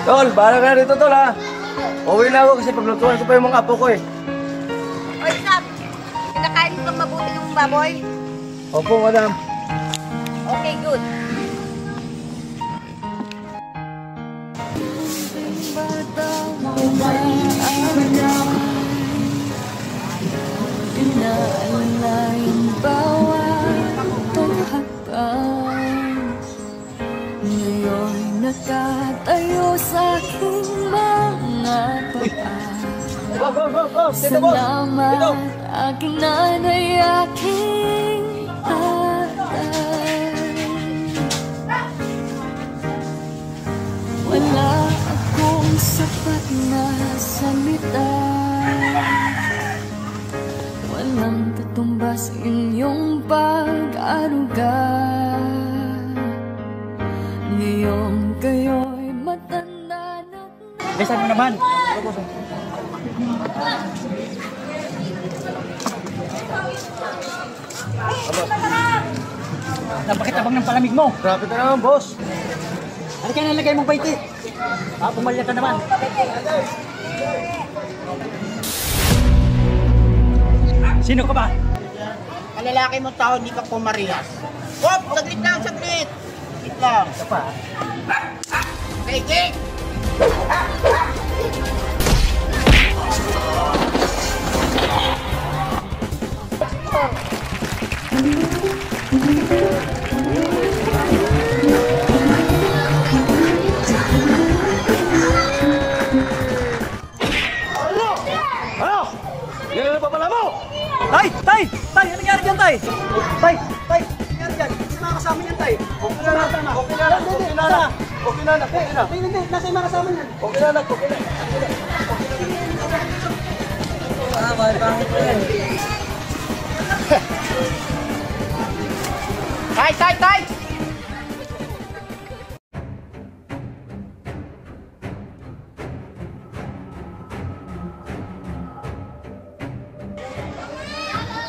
Tol, bahala ka na dito, Tol, ha? Uwi na ako kasi paglutuan ko pa yung mga apo ko, eh. Oy, Sam! Kinakain mo bang mabuti yung baboy? Opo, madam. Okay, good. Inaalalayan bawat paghakbang. Ngayon'y nakatayo sa aking mga paa. Salamat aking nanay, aking tatay. Wala akong sapat na salita, walang tutumbas inyong pag-aruga. Ngayong kayo'y matanda na. Besan mo naman. Napakit-abang ng palamig mo. Grabe ka naman, boss. Ano kaya nalagay mong 20? Pumalya ka naman. Sino ka ba? Ang lalaki mo tao, di ka pumarias. Hop! Saglit lang, saglit! Saglit lang. Ito pa. Sige! Yan ang papala mo! Tay! Tay! Tay! Ano nangyari dyan, Tay? Tay! Tay! Ano nangyari dyan? Kasi mga kasama niyan, tay. Okay na, anak. Okay na, anak. Okay na, anak. Okay na, anak. Okay na. Hindi, nasa yung mga kasama niyan. Okay na, anak. Okay na. Tay! Tay! Tay!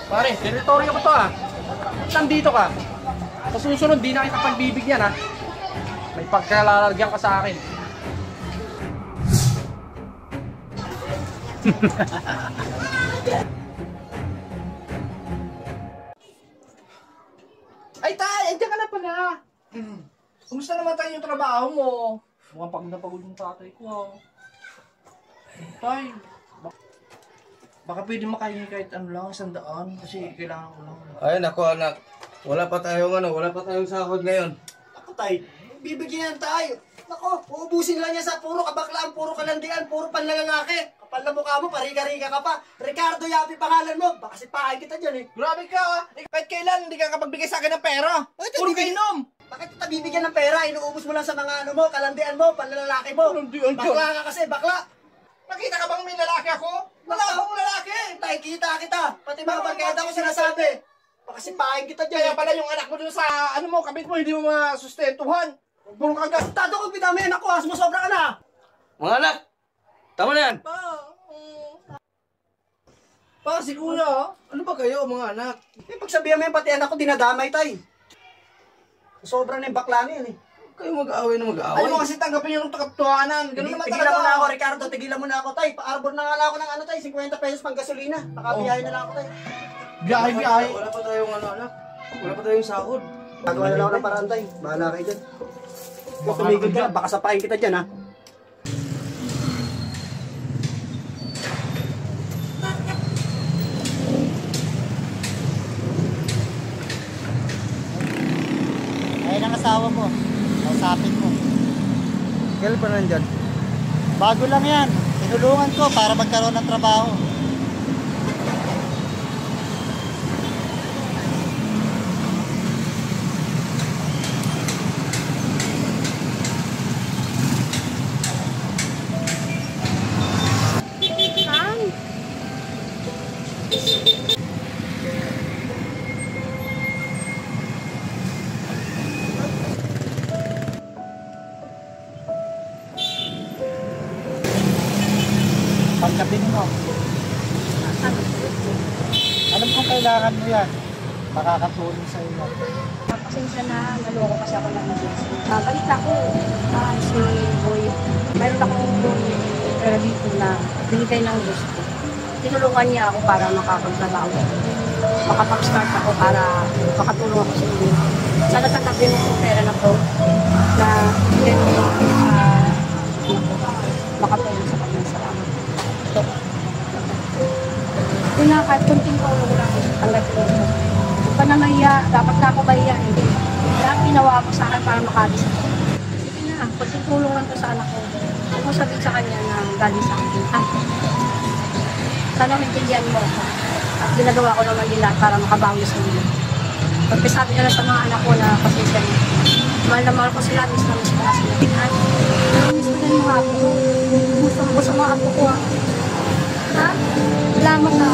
Pare, teritoryo ko to, ah. Nandito ka. Sa susunod, di na kita pagbibigyan, ha. May pagkalalagyan ka sa akin. Ay, tay! Andiyan ka na pala. Kumusta naman tayo yung trabaho mo? Mukhang pagod na pagod yung tatay ko, ah. Tay, baka pwede makahingi kahit ano lang, 100 kasi kailangan ko lang. Ay, naku, anak. Wala pa tayong sahod ngayon. Ako, Tay. Bibigyan tayo. Nako, uubusin lang niya sa puro kabaklaan, puro kalandian, puro panlalalaki. Kapal na mukha mo, pariga-riga ka pa. Ricardo Yapi pangalan mo. Baka sipahin kita dyan, eh. Grabe ka, ah. Kahit kailan hindi ka kapagbigay sa akin ng pera. Puro ka inom. Bakit kita bibigyan ng pera? Inuubos mo lang sa mga ano mo, kalandian mo, panlalalaki mo. Kalandian ka? Bakla ka kasi, bakla. Nakita ka bang may lalaki ako? Wala akong lalaki. Tay, kita kita. Pati mga barkada ko sinasabi. Baka sipahin kita Kaya dyan. pala yung anak mo dun sa ano mo, kabit mo, hindi mo masustentuhan. Puro ka gas. Tado ko pinami anak ko, sumusobra ka na. Mga anak, tama na yan. Pa, si kuya, ano ba kayo mga anak? Eh, pagsabihan mo yan, pati anak ko dinadamay, tay. Sobra na yung bakla niya, eh. Kayo mag-aaway na mag-aaway. Ayaw mo kasi tanggapin yung takaptuhanan. Ganun naman Tigilan mo na ako, talaga. Ricardo. Tigilan mo na ako, tay. Pa-arbor na nga lang ako ng ano, tay. 50 pesos pang gasolina. Nakabiyahe na lang ako, tay. Biyahe. Wala pa tayong ano, anak. Wala pa tayong sahod. Gagawa na lang ako ng paraan, tay. Bahala kayo dyan. Kung tumigil ka, baka sapahin kita dyan, ha. Ayun ang asawa mo. Kausapin mo. Kailan pa nandyan? Bago lang yan. Tinulungan ko para magkaroon ng trabaho. Pagkabin mo. kailangan mo yan. Makakatulong sa iyo. Pasensya na, naloko kasi ako ng balita ko, si Boy, mayroon akong pera dito na binigay ng gusto. Tinulungan niya ako para makapagtrabaho. Makapag-start ako para makatulong ako sa inyo. Sana tanggapin mo yung pera na to na hindi mo makatulong sa kanya. Salamat. So, yun na, kahit kunting tulong lang, tanggapin mo. Huwag ka na mahiya, dapat na ako mahiya. Hindi. Lahat ginawa ko sa akin para makalis ako. Sige na, kunting tulong lang to sa anak ko. Huwag mo sabihin sa kanya na galing sa akin. Sana maintindihan mo ako. At ginagawa ko naman din lahat para makabawi sa inyo. Pagkasabi ko na sa mga anak ko na pasensya niya. Mahal na mahal ko sila, miss na miss ko na sila. Miss ko na yung apo ko. Gusto mga apo ko. Ha? Salamat ha.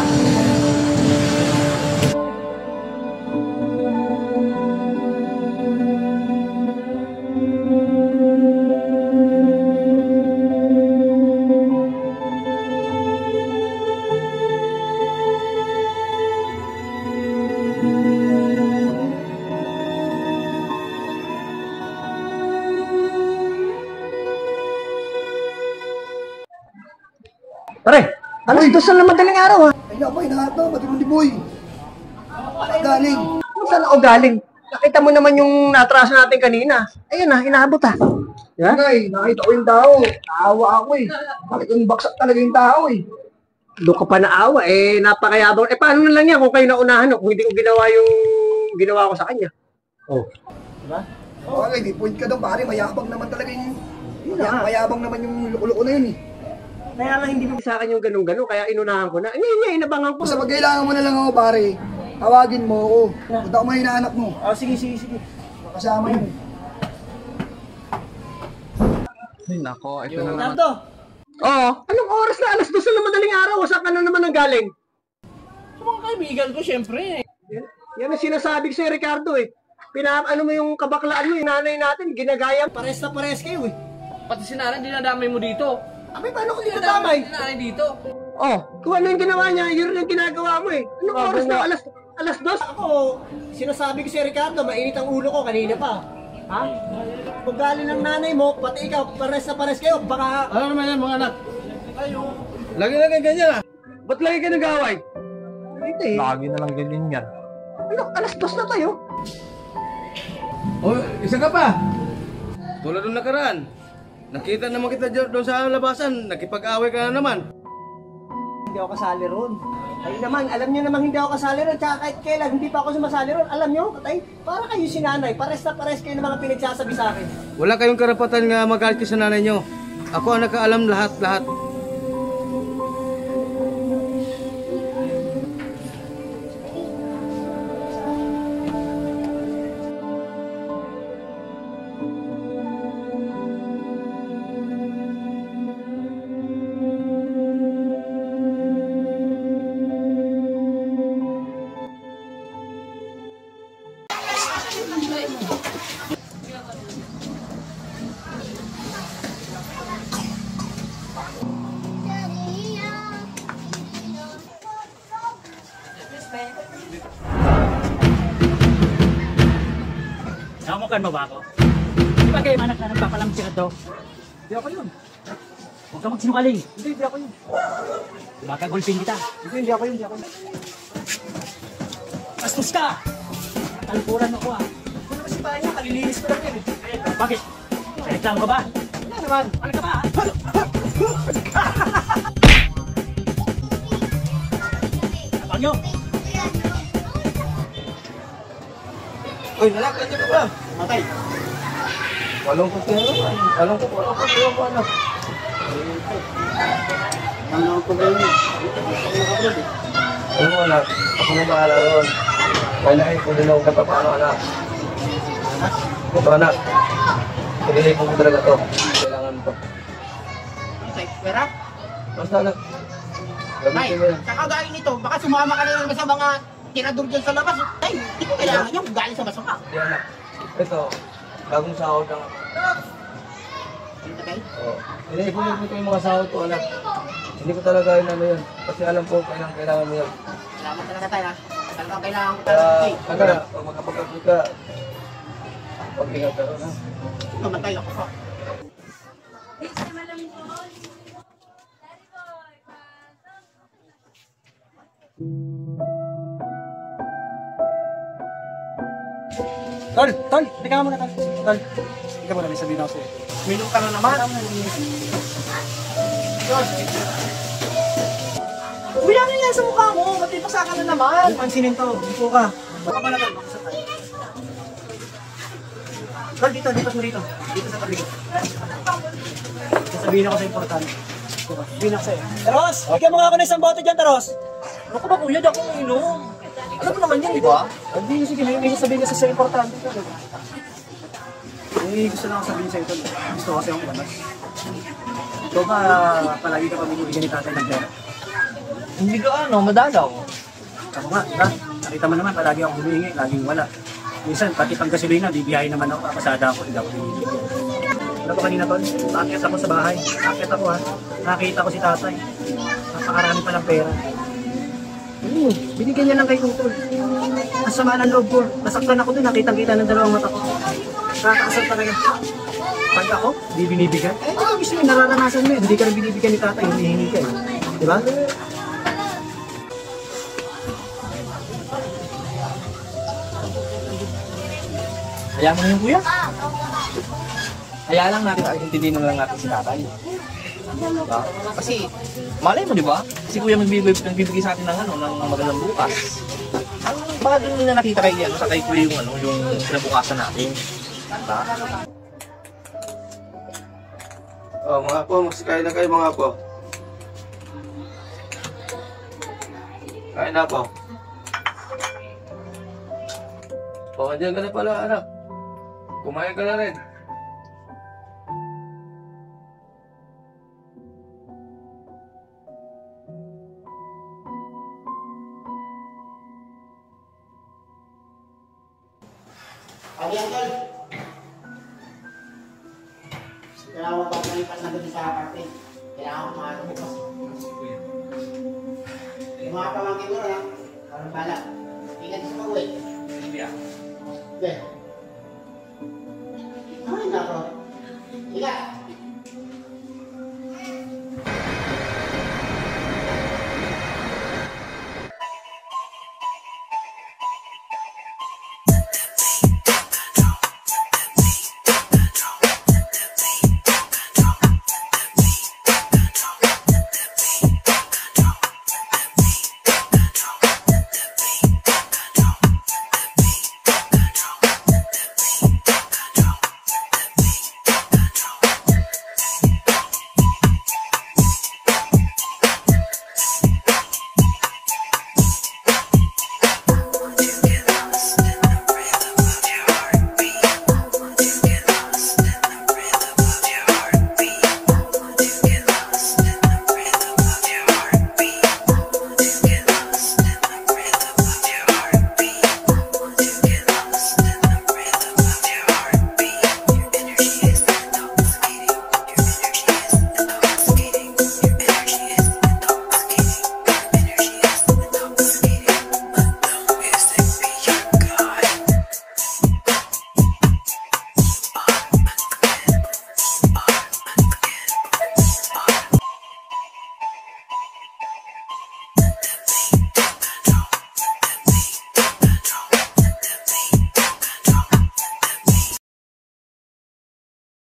Pare, alas 2 na madaling araw ha. Ay na, boy, nahat na, pati mo ni boy. Galing. Saan ako galing? Nakita mo naman yung natraso natin kanina. Ayun na, inaabot ha. Diba? Ngay, nakita ko yung tao. Naawa ako eh. Bakit yung baksak talaga yung tao eh. Doon ka pa naawa, napakayabang. Paano na lang yan kung kayo naunahan o kung hindi ko ginawa yung ginawa ko sa kanya? Oh. Diba? Okay, may point ka doon, pare. Mayabang naman talaga yung... Yun na, mayabang naman yung loko-loko na yun eh. Kaya nga hindi mo sa akin yung ganun-ganun, kaya inunahan ko na. Ngayon, inabangan ko. Basta pag kailangan mo na lang ako, pare. Tawagin mo ako. Punta ko mo yung anak mo. Sige. Makasama yun. Ay, nako, ito na naman. Ricardo! Oo, anong oras na? Alas 2 na madaling araw. Saan ka na naman ang galing? Sa mga kaibigan ko, syempre. Yan ang sinasabi ko sa'yo, Ricardo eh. Ano mo yung kabaklaan mo, yung nanay natin, ginagaya. Pares na pares kayo eh. Pati si Nanay, dinadamay mo dito. Abay, paano ko dinadamay? Si Nanay dito. Oh, kung ano yung ginawa niya, yun yung ginagawa mo eh. Anong oras na? Alas 2? Ako, sinasabi ko si Ricardo, mainit ang ulo ko kanina pa. Ha? Kung galing ng nanay mo, pati ikaw, pares na pares kayo, baka... Ano naman yan, mga anak? Lagi ganyan ah. Ba't lagi ka nag-away? Hindi eh. Lagi na lang ganyan yan. Ano, alas 2 na tayo. Oh, isa ka pa. Tulad nung nakaraan. Nakita naman kita doon sa labasan, nakipag-away ka na naman. Hindi ako kasali ron. Ay naman, alam niyo namang hindi ako kasali ron. Tsaka kahit kailan, hindi pa ako sumasali ron. Alam niyo, tatay, para kayo si nanay. Pares na pares kayo ng mga pinagsasabi sa akin. Wala kayong karapatan nga magalit sa nanay nyo. Ako ang nakaalam lahat. Namukan mo ba ako? Di ba kayo manak na nagpapalamsi ka to? Hindi ako yun. Huwag ka magsinungaling. Hindi ako yun. Baka gulpin kita. Hindi ako yun. Bastos ka! Talpuran mo ko ah. Kung naman si Panya, kalilinis ko lang yun eh. Bakit? Reklamo ka ba? Wala naman. Ano ka ba? Tapang nyo! Uy, anak, kanyan ka ba? Matay! Walong ko kayo naman. Walong ko anak. Ano ko ba yun? Ano mo anak, ako na bahala ron. Kailangan ko din ako kapapano anak. Ito anak, pinilipon ko talaga to. Kailangan to. Tay, pera? Basta anak, Tay, gamitin mo yan. kakagaling nito, baka sumama ka na naman sa mga tirador dyan sa labas. Tay, hindi ko kailangan yung galing sa basura. Di anak, ito, bagong sahod lang ako. Ano tay? Oo. Pinilipon ko yung mga sahod ko anak. Hindi ko talaga yun ano yun. Kasi alam ko kailangan mo yan. Salamat talaga tayo ha. Talagang kailangan ko talaga. Pag makapagkakot ka, pag-ingat ka na. Mamatay ako pa. Tol, teka muna tol. Tol, teka muna, may sabihin ako sa'yo. Minum ka na naman. Uy, ano yan sa mukha mo? Ba't di pasa ka na naman? Ang pansinin to, upo ka. Baka pala tol, baka sa tayo. Tol, dito mo rito. Dito sa tabi ko. Sasabihin ako sa importante. Sabihin ako sa'yo. Taros, bigyan mo nga ako ng isang bote dyan, Taros. Ano ka ba kuya? Di ako uminom. Alam mo naman yan, di ba? Hindi, sige, may sasabihin kasi sa importante ko. Eh, gusto lang ako sabihin sa'yo, Tol. Gusto ko kasi akong balas. Ikaw ba, palagi ka pa binibigyan ni tatay ng pera? Hindi ka madalaw. Ako nga, diba? Nakita mo naman, palagi akong humihingi, laging wala. Minsan, pati pang gasolina, bibiyahin naman ako, papasada ako, hindi ako binibigyan. Ano ba kanina, Tol? Nakakit ako sa bahay. Nakakit ako, ha? Nakita ko si tatay. Napakarami palang pera. Binigyan niya lang kay Utol. Ang sama ng loob ko. Nasaktan ako dun, nakitang-kita ng dalawang mata ko. Nakakasal talaga. Pag ako, di binibigyan. Eh, ito gusto mo, nararanasan mo yun. Hindi ka rin binibigyan ni tatay, hinihingi ka eh. Diba? Hayaan mo na yung kuya. Hayaan lang natin, intindihin na lang natin si tatay. Diba? Kasi, malay mo di ba? Si kuya nagbibigay sa atin ng magandang bukas. Baka doon nila nakita sa kay kuya yung kinabukasan natin. Diba? Oh, mga po, magsikain na kayo mga po. Kain na po. Oh, andyan ka na pala, anak. Kumain ka na rin. Ano yan, Tol? Kailangan ko pang nalipas na doon sa parte. Kailangan ko mga bukas. Yung mga pamangkin ko na, parang bala. Ingat sa pag-uwi. Hindi ah. Be. Ay, nako. Ingat.